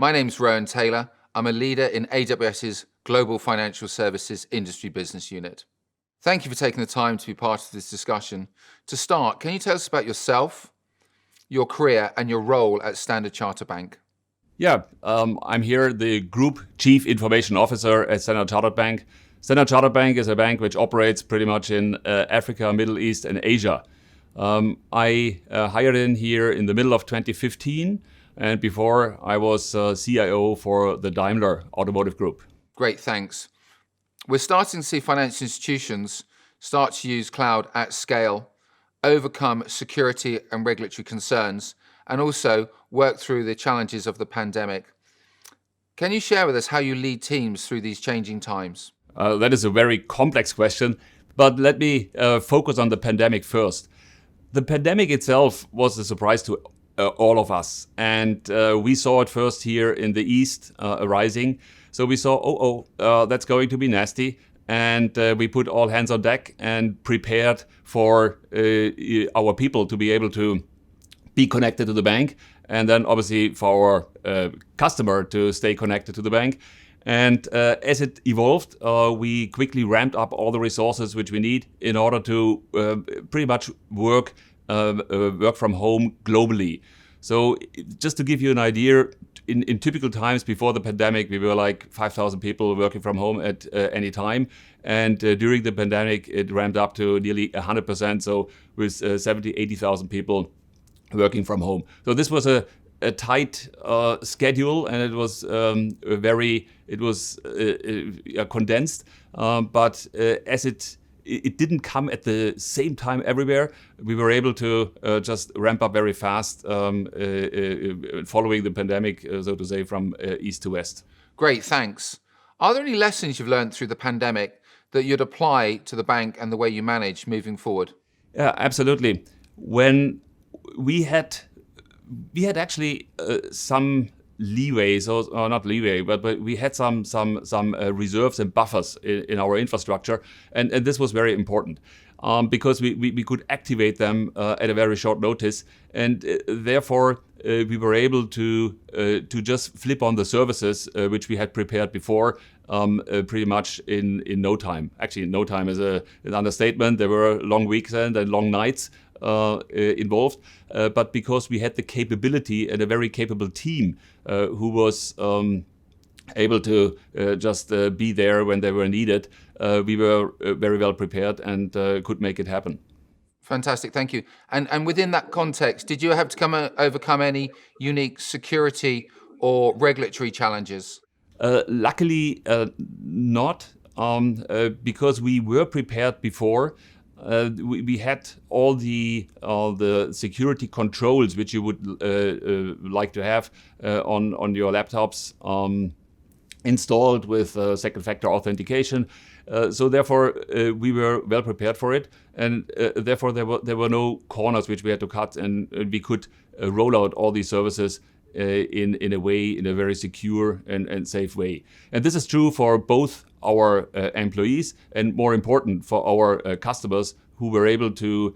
My name's Rowan Taylor. I'm a leader in AWS's Global Financial Services Industry Business Unit. Thank you for taking the time to be part of this discussion. To start, can you tell us about yourself, your career, and your role at Standard Chartered Bank? Yeah, I'm here, the Group Chief Information Officer at Standard Chartered Bank. Standard Chartered Bank is a bank which operates pretty much in Africa, Middle East, and Asia. I hired in here in the middle of 2015, and before I was CIO for the Daimler Automotive Group. Great, thanks. We're starting to see financial institutions start to use cloud at scale, overcome security and regulatory concerns, and also work through the challenges of the pandemic. Can you share with us how you lead teams through these changing times? That is a very complex question, but let me focus on the pandemic first. The pandemic itself was a surprise to all of us, and we saw it first here in the East arising. So we saw, that's going to be nasty, and we put all hands on deck and prepared for our people to be able to be connected to the bank, and then obviously for our customer to stay connected to the bank. And as it evolved, we quickly ramped up all the resources which we need in order to pretty much work from home globally. So just to give you an idea, in typical times before the pandemic, we were like 5,000 people working from home at any time. And during the pandemic, it ramped up to nearly 100%. So with 70, 80,000 people working from home. So this was a tight schedule, and it was condensed. But as it didn't come at the same time everywhere, we were able to just ramp up very fast following the pandemic, so to say, from east to west. Great, thanks. Are there any lessons you've learned through the pandemic that you'd apply to the bank and the way you manage moving forward? Yeah, absolutely. When we had actually some leeway, or not leeway, but we had some reserves and buffers in our infrastructure, and this was very important because we could activate them at a very short notice, and therefore we were able to just flip on the services which we had prepared before pretty much in no time. Actually, no time is an understatement. There were long weekends and long nights involved, but because we had the capability and a very capable team who was able to just be there when they were needed, we were very well prepared and could make it happen. Fantastic, thank you. And within that context, did you have to overcome any unique security or regulatory challenges? Luckily, not, because we were prepared before. We had all the security controls which you would like to have on your laptops installed with second factor authentication. So therefore we were well prepared for it, and therefore there were no corners which we had to cut, and we could roll out all these services in a very secure and safe way. And this is true for both our employees and, more important, for our customers who were able to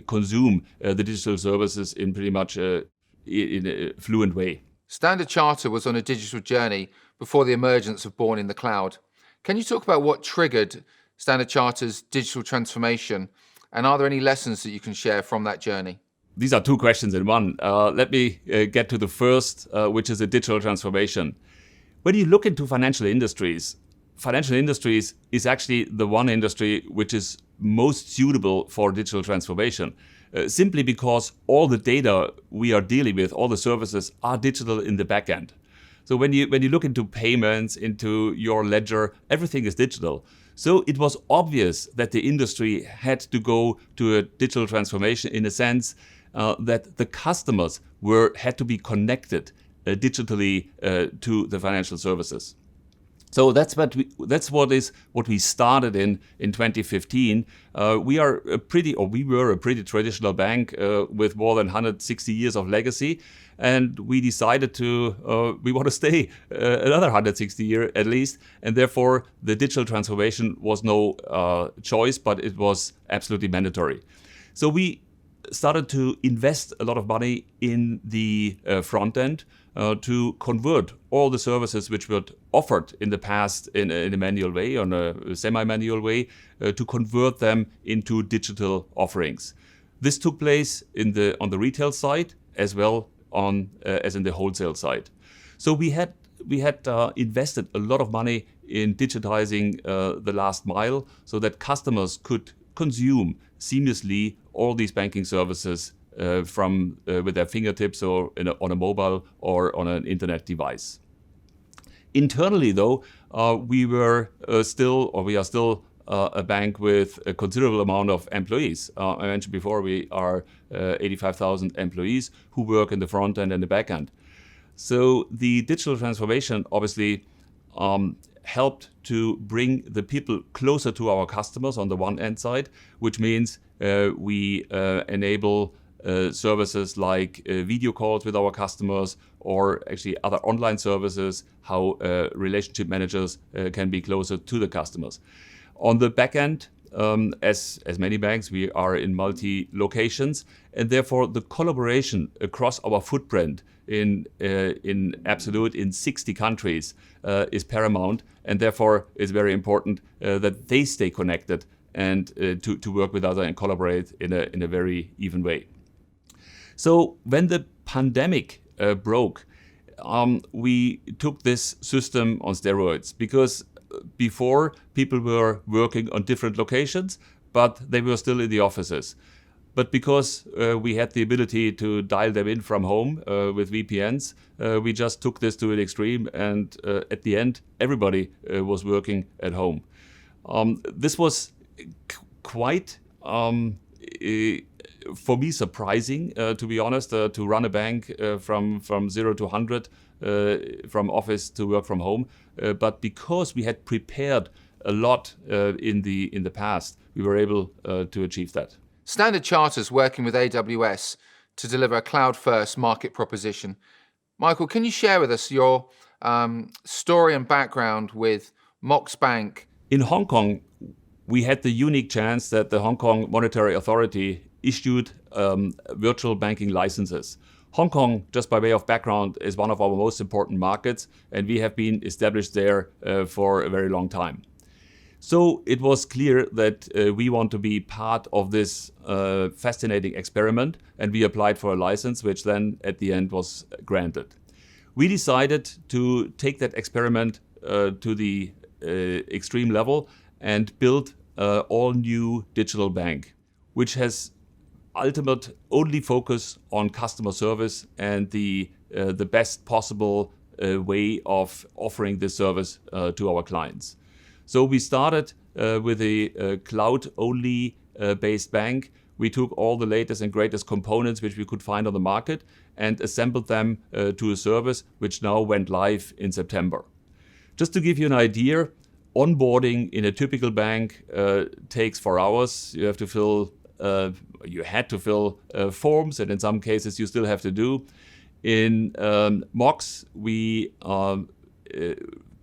consume the digital services in pretty much in a fluent way. Standard Chartered was on a digital journey before the emergence of Born in the Cloud. Can you talk about what triggered Standard Chartered's digital transformation, and are there any lessons that you can share from that journey? These are two questions in one. Let me get to the first, which is a digital transformation. When you look into financial industries is actually the one industry which is most suitable for digital transformation, simply because all the data we are dealing with, all the services are digital in the back end. So when you look into payments, into your ledger, everything is digital. So it was obvious that the industry had to go to a digital transformation in a sense that the customers had to be connected digitally to the financial services. So that's what we started in 2015. We were a pretty traditional bank with more than 160 years of legacy, and we decided we want to stay another 160 years at least, and therefore the digital transformation was no choice, but it was absolutely mandatory. So we started to invest a lot of money in the front end to convert all the services which were offered in the past in a manual way, on a semi-manual way, to convert them into digital offerings. This took place on the retail side as well as in the wholesale side. So we had invested a lot of money in digitizing the last mile so that customers could consume seamlessly all these banking services with their fingertips or on a mobile or on an internet device. Internally, though, we are still a bank with a considerable amount of employees. I mentioned before we are 85,000 employees who work in the front end and the back end. So the digital transformation obviously helped to bring the people closer to our customers on the one hand side, which means we enable services like video calls with our customers, or actually other online services, how relationship managers can be closer to the customers. On the back end, as many banks, we are in multi-locations, and therefore the collaboration across our footprint in absolute in 60 countries is paramount, and therefore it's very important that they stay connected and to work with others and collaborate in a very even way. So when the pandemic broke, we took this system on steroids, because before people were working on different locations, but they were still in the offices. But because we had the ability to dial them in from home with VPNs, we just took this to an extreme, and at the end, everybody was working at home. This was quite, for me, surprising, to be honest, to run a bank from 0 to 100, from office to work from home. But because we had prepared a lot in the past, we were able to achieve that. Standard Chartered's working with AWS to deliver a cloud-first market proposition. Michael, can you share with us your story and background with Mox Bank? In Hong Kong, we had the unique chance that the Hong Kong Monetary Authority issued virtual banking licenses. Hong Kong, just by way of background, is one of our most important markets, and we have been established there for a very long time. So it was clear that we want to be part of this fascinating experiment, and we applied for a license, which then at the end was granted. We decided to take that experiment to the extreme level and build an all-new digital bank, which has ultimate only focus on customer service and the best possible way of offering this service to our clients. So we started with a cloud-only based bank. We took all the latest and greatest components which we could find on the market and assembled them to a service which now went live in September. Just to give you an idea, onboarding in a typical bank takes 4 hours. You had to fill forms, and in some cases you still have to do. In Mox, we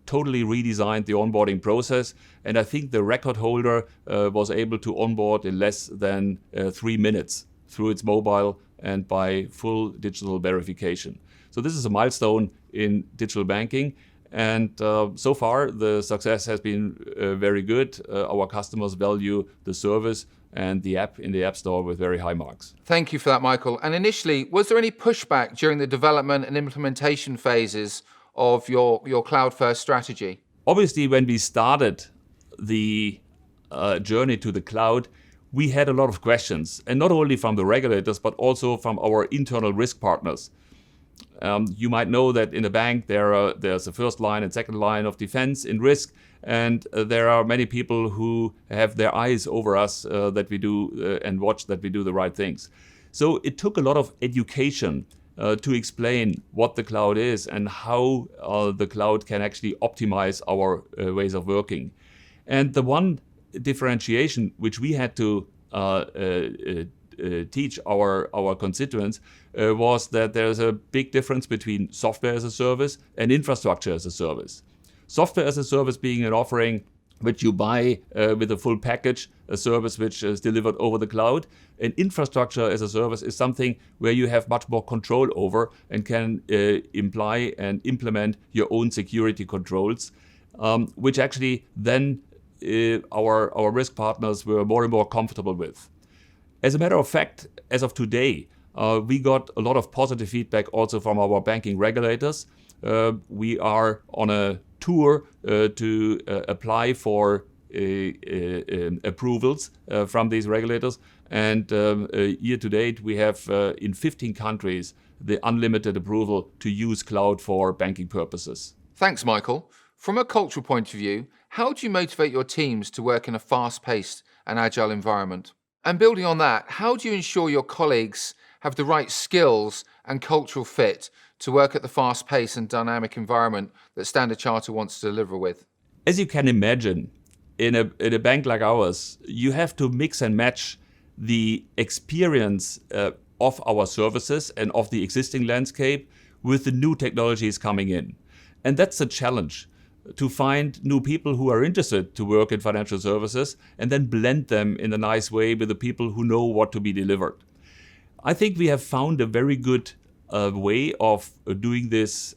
totally redesigned the onboarding process, and I think the record holder was able to onboard in less than 3 minutes through its mobile and by full digital verification. So this is a milestone in digital banking, and so far the success has been very good. Our customers value the service and the app in the App Store with very high marks. Thank you for that, Michael. And initially, was there any pushback during the development and implementation phases of your cloud-first strategy? Obviously, when we started the journey to the cloud, we had a lot of questions, and not only from the regulators, but also from our internal risk partners. You might know that in a bank there's a first line and second line of defense in risk, and there are many people who have their eyes over us that we do and watch that we do the right things. So it took a lot of education to explain what the cloud is and how the cloud can actually optimize our ways of working. And the one differentiation which we had to teach our constituents was that there's a big difference between software as a service and infrastructure as a service. Software as a service being an offering which you buy with a full package, a service which is delivered over the cloud. And infrastructure as a service is something where you have much more control over and can imply and implement your own security controls, which actually then our risk partners were more and more comfortable with. As a matter of fact, as of today, we got a lot of positive feedback also from our banking regulators. We are on a tour to apply for approvals from these regulators. And year to date, we have in 15 countries the unlimited approval to use cloud for banking purposes. Thanks, Michael. From a cultural point of view, how do you motivate your teams to work in a fast-paced and agile environment? And building on that, how do you ensure your colleagues have the right skills and cultural fit to work at the fast-paced and dynamic environment that Standard Chartered wants to deliver with? As you can imagine, in a bank like ours, you have to mix and match the experience of our services and of the existing landscape with the new technologies coming in. And that's a challenge, to find new people who are interested to work in financial services and then blend them in a nice way with the people who know what to be delivered. I think we have found a very good way of doing this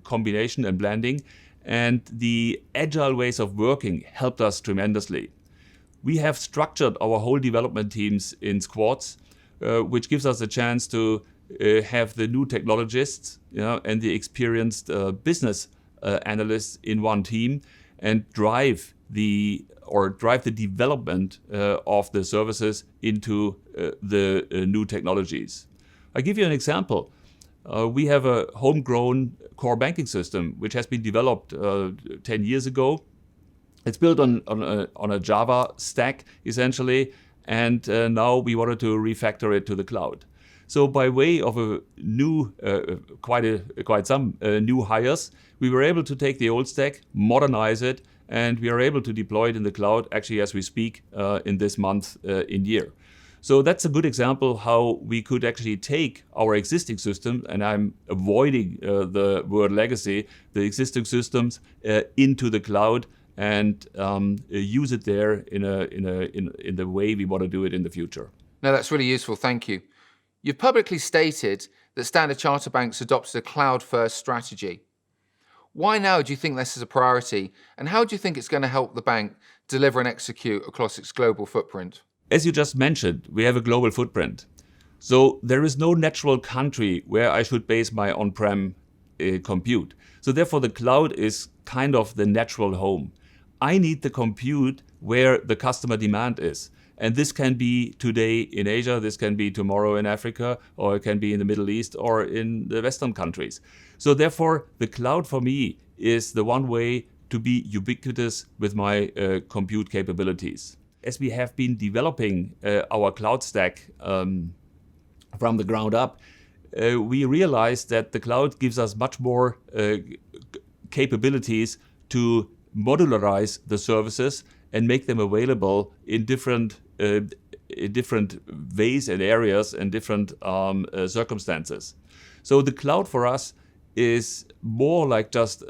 combination and blending, and the agile ways of working helped us tremendously. We have structured our whole development teams in squads, which gives us a chance to have the new technologists, and the experienced business analysts in one team and drive the development of the services into the new technologies. I'll give you an example. We have a homegrown core banking system which has been developed 10 years ago. It's built on a Java stack essentially, and now we wanted to refactor it to the cloud. So by way of a new, quite some new hires, we were able to take the old stack, modernize it, and we are able to deploy it in the cloud actually as we speak in this month in year. So that's a good example how we could actually take our existing system, and I'm avoiding the word legacy, the existing systems into the cloud and use it there in the way we want to do it in the future. No, that's really useful. Thank you. You've publicly stated that Standard Chartered Bank's adopted a cloud-first strategy. Why now do you think this is a priority, and how do you think it's going to help the bank deliver and execute across its global footprint? As you just mentioned, we have a global footprint. So there is no natural country where I should base my on-prem compute. So therefore the cloud is kind of the natural home. I need the compute where the customer demand is. And this can be today in Asia, this can be tomorrow in Africa, or it can be in the Middle East or in the Western countries. So therefore, the cloud for me is the one way to be ubiquitous with my compute capabilities. As we have been developing our cloud stack from the ground up, we realized that the cloud gives us much more capabilities to modularize the services and make them available in different ways and areas and different circumstances. So the cloud for us is more like just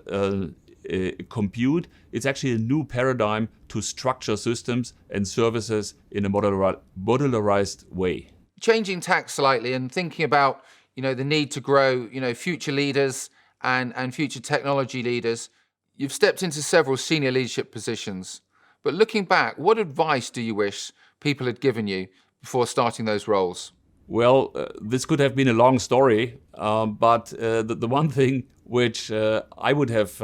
compute. It's actually a new paradigm to structure systems and services in a modularized way. Changing tack slightly and thinking about the need to grow future leaders and future technology leaders, you've stepped into several senior leadership positions. But looking back, what advice do you wish people had given you before starting those roles? Well, this could have been a long story, but the one thing which I would have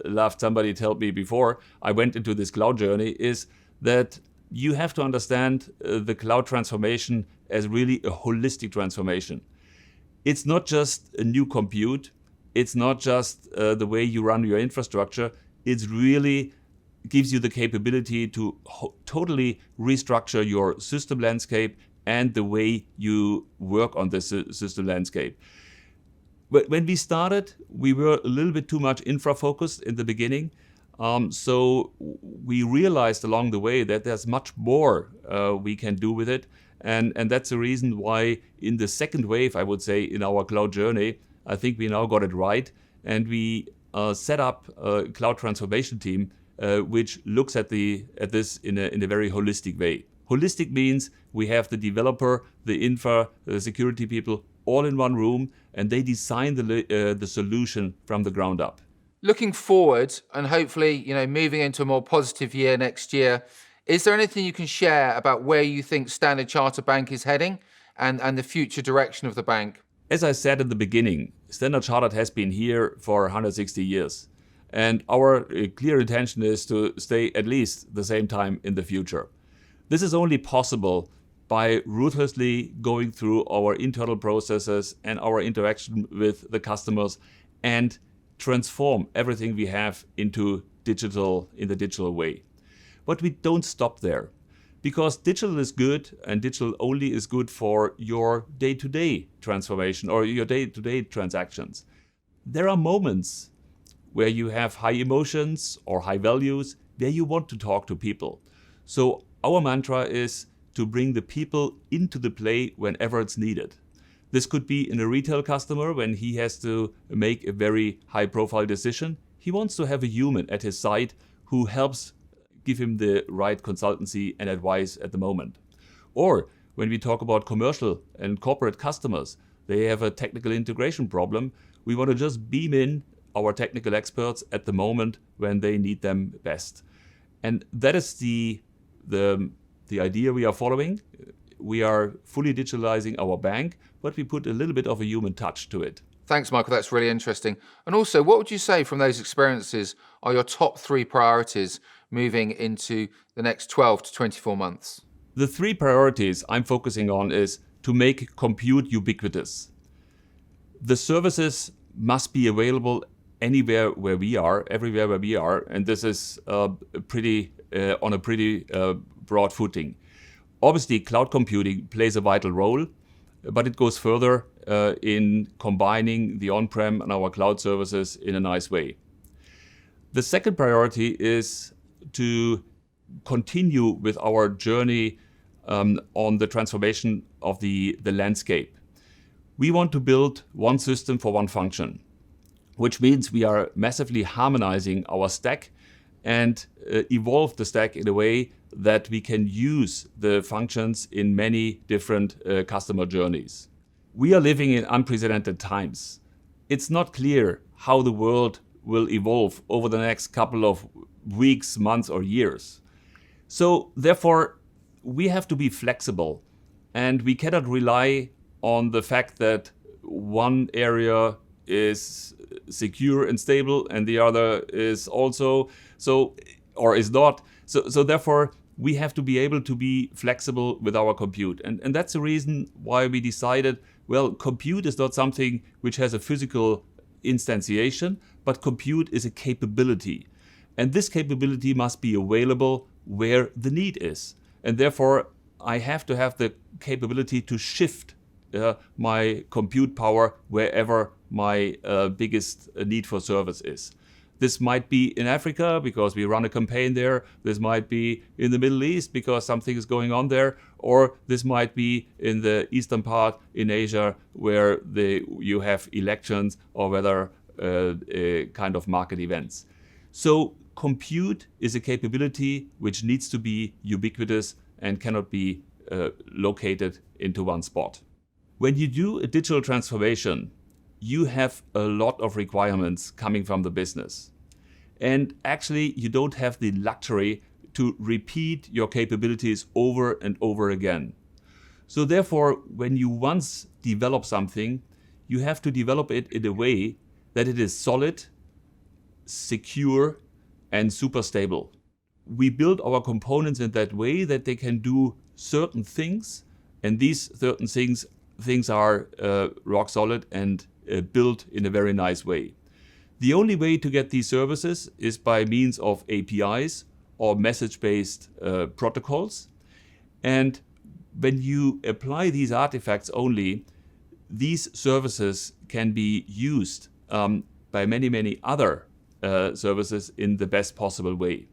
loved somebody to tell me before I went into this cloud journey is that you have to understand the cloud transformation as really a holistic transformation. It's not just a new compute. It's not just the way you run your infrastructure. It's really gives you the capability to totally restructure your system landscape and the way you work on this system landscape. But when we started, we were a little bit too much infra-focused in the beginning. So we realized along the way that there's much more we can do with it. And that's the reason why in the second wave, I would say, in our cloud journey, I think we now got it right. And we set up a cloud transformation team which looks at this in a very holistic way. Holistic means we have the developer, the infra, the security people all in one room, and they design the solution from the ground up. Looking forward and hopefully, moving into a more positive year next year, is there anything you can share about where you think Standard Chartered Bank is heading and the future direction of the bank? As I said at the beginning, Standard Chartered has been here for 160 years. And our clear intention is to stay at least the same time in the future. This is only possible by ruthlessly going through our internal processes and our interaction with the customers and transform everything we have into in the digital way. But we don't stop there, because digital is good, and digital only is good for your day-to-day transformation or your day-to-day transactions. There are moments where you have high emotions or high values, where you want to talk to people. So our mantra is to bring the people into the play whenever it's needed. This could be in a retail customer when he has to make a very high-profile decision. He wants to have a human at his side who helps give him the right consultancy and advice at the moment. Or when we talk about commercial and corporate customers, they have a technical integration problem. We want to just beam in our technical experts at the moment when they need them best. And that is the idea we are following. We are fully digitalizing our bank, but we put a little bit of a human touch to it. Thanks, Michael. That's really interesting. And also, what would you say from those experiences are your top 3 priorities moving into the next 12 to 24 months? The 3 priorities I'm focusing on is to make compute ubiquitous. The services must be available anywhere where we are, everywhere where we are, and this is on a pretty broad footing. Obviously, cloud computing plays a vital role, but it goes further in combining the on-prem and our cloud services in a nice way. The second priority is to continue with our journey on the transformation of the landscape. We want to build one system for one function, which means we are massively harmonizing our stack and evolve the stack in a way that we can use the functions in many different customer journeys. We are living in unprecedented times. It's not clear how the world will evolve over the next couple of weeks, months, or years. So therefore, we have to be flexible, and we cannot rely on the fact that one area is secure and stable and the other is also or is not. So therefore, we have to be able to be flexible with our compute. And that's the reason why we decided, well, compute is not something which has a physical instantiation, but compute is a capability. And this capability must be available where the need is. And therefore, I have to have the capability to shift my compute power wherever my biggest need for service is. This might be in Africa because we run a campaign there. This might be in the Middle East because something is going on there. Or this might be in the eastern part in Asia where you have elections or whether kind of market events. So compute is a capability which needs to be ubiquitous and cannot be located into one spot. When you do a digital transformation, you have a lot of requirements coming from the business. And actually, you don't have the luxury to repeat your capabilities over and over again. So therefore, when you once develop something, you have to develop it in a way that it is solid, secure, and super stable. We build our components in that way that they can do certain things, and these certain things are rock solid and built in a very nice way. The only way to get these services is by means of APIs or message-based protocols. And when you apply these artifacts only, these services can be used by many other services in the best possible way.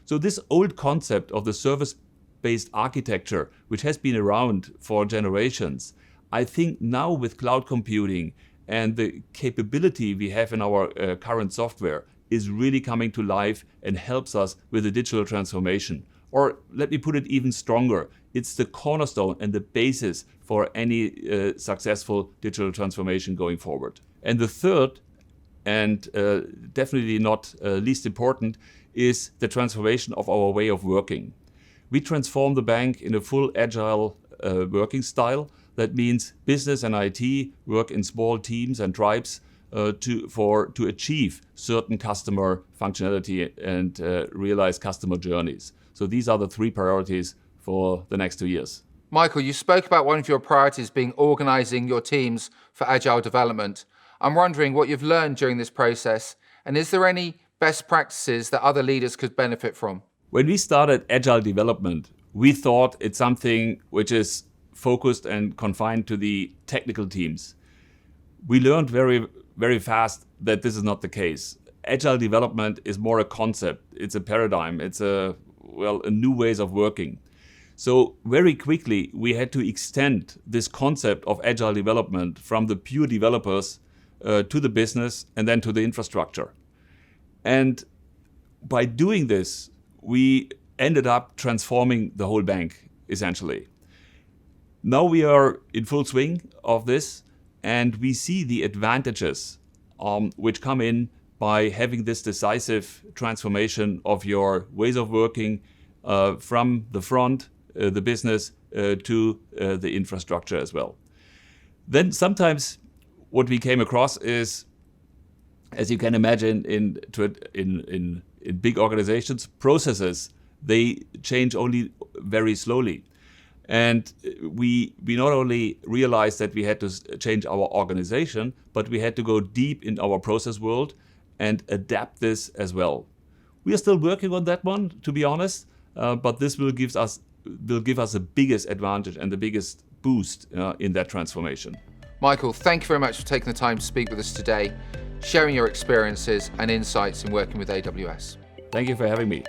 So this old concept of the service-based architecture, which has been around for generations, I think now with cloud computing and the capability we have in our current software is really coming to life and helps us with the digital transformation. Or let me put it even stronger. It's the cornerstone and the basis for any successful digital transformation going forward. And the third, and definitely not least important, is the transformation of our way of working. We transform the bank in a full agile working style. That means business and IT work in small teams and tribes to achieve certain customer functionality and realize customer journeys. So these are the three priorities for the next 2 years. Michael, you spoke about one of your priorities being organizing your teams for agile development. I'm wondering what you've learned during this process, and is there any best practices that other leaders could benefit from? When we started agile development, we thought it's something which is focused and confined to the technical teams. We learned very, very fast that this is not the case. Agile development is more a concept. It's a paradigm. It's a new ways of working. So very quickly, we had to extend this concept of agile development from the pure developers to the business and then to the infrastructure. And by doing this, we ended up transforming the whole bank, essentially. Now we are in full swing of this, and we see the advantages which come in by having this decisive transformation of your ways of working from the front, the business, to the infrastructure as well. Then sometimes what we came across is, as you can imagine, in big organizations, processes, they change only very slowly. And we not only realized that we had to change our organization, but we had to go deep in our process world and adapt this as well. We are still working on that one, to be honest, but this will give us the biggest advantage and the biggest boost in that transformation. Michael, thank you very much for taking the time to speak with us today, sharing your experiences and insights in working with AWS. Thank you for having me.